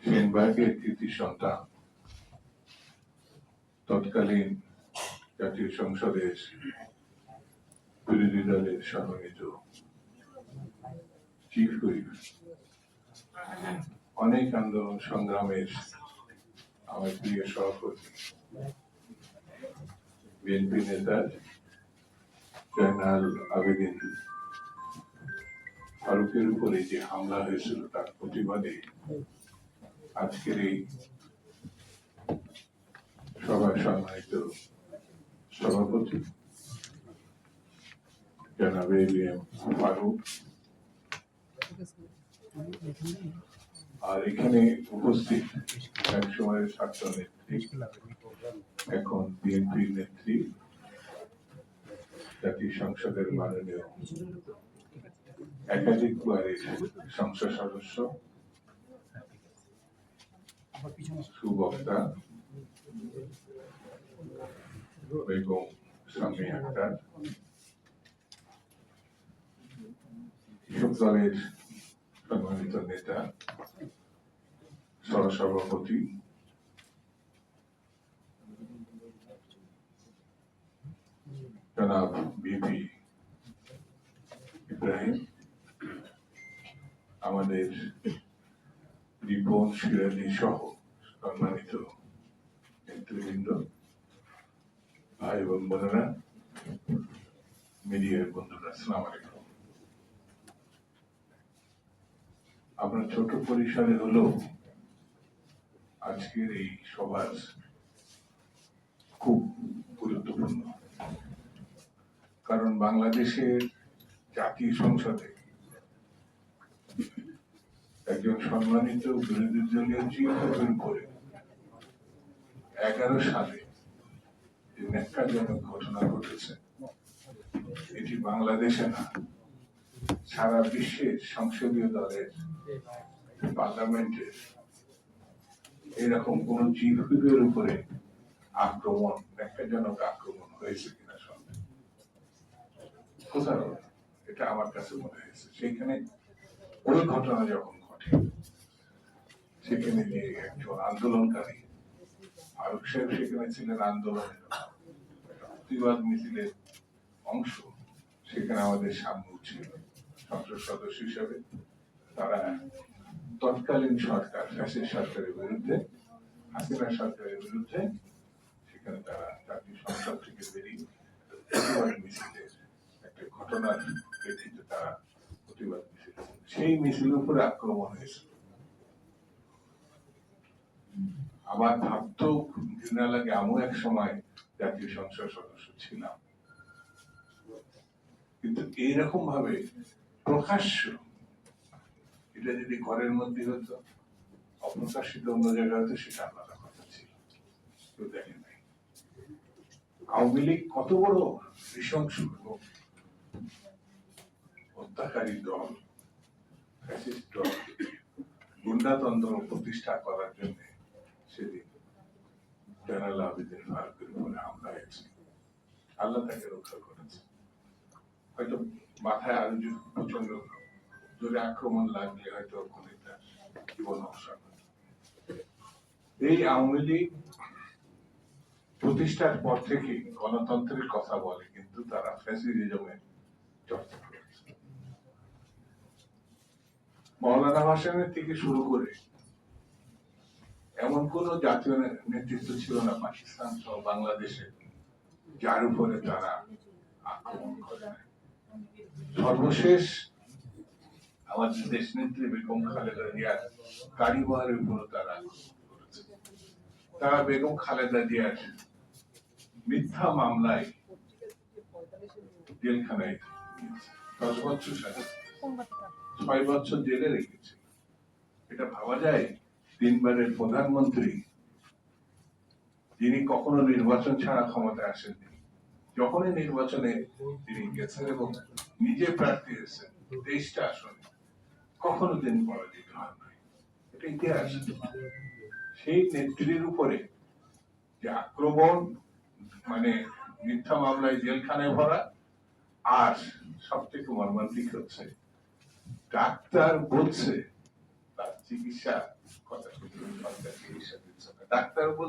সেনবাগের কৃতি সন্তান, তৎকালীন জাতীয় সংসদের বিরোধী দলের সমন্বিত চিফ হুইপ, অনেক আন্দোলন সংগ্রামের আমার প্রিয় সহকর্মী, বিএনপি নেতা জয়নাল আবেদিন ফারুকের উপরে যে হামলা হয়েছিল তার প্রতিবাদে আজকের এই সভার সম্মানিত সভাপতি জনাব এবিএম ফারুক, আর এখানে উপস্থিত এক সময়ের ছাত্র নেত্রী, এখন বিএনপির নেত্রী, জাতীয় সংসদের মাননীয় একাধিকবারের সংসদ সদস্য, সুবক্তা বেগম শামী আক্তার, কৃষক দলের সম্মানিত নেতা, সহসভাপতি জনাব বিপি ইব্রাহিম, আমাদের রিপন সিরাজি সহ সম্মানিত নেতৃবৃন্দ, ভাই এবং বোনেরা, মিডিয়ার বন্ধুরা, আসসালামু আলাইকুম। আপনার ছোট পরিসরে হলেও আজকের এই সভা খুব গুরুত্বপূর্ণ, কারণ বাংলাদেশের জাতীয় সংসদে একজন সম্মানিত বিরোধী দলীয় চিন্তার করে 11 সালে যে ন্যাক্কারজনক ঘটনা ঘটেছে, এটি বাংলাদেশে না, সারা বিশ্বের সংসদীয় দলের পার্লামেন্টের এরকম কোন চিফ হুইপের উপরে আক্রমণ, ন্যাক্কারজনক আক্রমণ হয়েছে কিনা সন্দেহ। কোথাও এটা আমার কাছে মনে হয়েছে সেখানে ওই ঘটনা যখন ঘটে, সেখানে যে একজন আন্দোলনকারী ফারুক সাহেব সেখানে ছিলেন, আন্দোলনের প্রতিবাদ মিছিলের অংশ সেখানে আমাদের সামনে ছিল সংসদ সদস্য হিসাবে। তারা তৎকালীন সরকার, ফ্যাসিস্ট সরকারের বিরুদ্ধে, হাসিনা সরকারের বিরুদ্ধে সেখানে তারা জাতীয় সংসদ থেকে বেরিয়ে প্রতিবাদ মিছিলের একটা ঘটনার প্রেক্ষিতে তারা প্রতিবাদ মিছিল, সেই মিছিলের উপরে আক্রমণ হয়েছিল। আমার ভাবতেও ঘৃণা লাগে, আমিও এক সময় জাতীয় সংসদ সদস্য ছিলাম, কিন্তু এইরকম ভাবে প্রকাশ্য, এটা যদি ঘরের মধ্যে হতো, অপ্রকাশিত অন্য জায়গায় হতো, সেটা আলাদা কথা ছিল, কেউ দেখে নাই। আওয়ামী লীগ কত বড় নৃশংস এবং হত্যাকারী দল, ফ্যাসিস্ট দল, গুন্ডাতন্ত্র প্রতিষ্ঠা করার জন্য সেদিন জয়নাল আবেদিন ফারুকের উপরে হামলা হয়েছে। আল্লাহ তাকে রক্ষা করেছে। হয়তো মাথায় আরো প্রচন্ড জোরে আক্রমণ লাগলে হয়তো ওখানে তার জীবন অবসান। এই আওয়ামী লীগ প্রতিষ্ঠার পর থেকে গণতন্ত্রের কথা বলে, কিন্তু তারা ফ্যাসিজমের চর্চা করেছে। মওলানা ভাসানের থেকে শুরু করে এমন কোন জাতীয় নেতৃত্ব ছিল না পাকিস্তান সহ বাংলাদেশে যার উপরে তারা আক্রমণ করে। সর্বশেষ আমাদের দেশ নেত্রী বেগম খালেদা জিয়ার গাড়িবহরের উপর তারা করেছে। তারা বেগম খালেদা জিয়ার মিথ্যা মামলায় জেলখানায় 10 বছর 6 বছর জেলে রেখেছে। এটা ভাবা যায়? 3 বারের প্রধানমন্ত্রী, যিনি কখনো নির্বাচন ছাড়া ক্ষমতায় আসেননি, যখনই নির্বাচনে তিনি গেছেন এবং নিজে প্রার্থী হয়েছেন 23টা আসনে, কখনো তিনি পরাজিত হন নাই। এটা ইতিহাস। সেই নেত্রীর উপরে যে আক্রমণ, মানে মিথ্যা মামলায় জেলখানায় ভরা, আর সব থেকে মর্মান্তিক হচ্ছে ডাক্তার বলছে তার চিকিৎসা কথা শুনতে ডাক্তার বলছে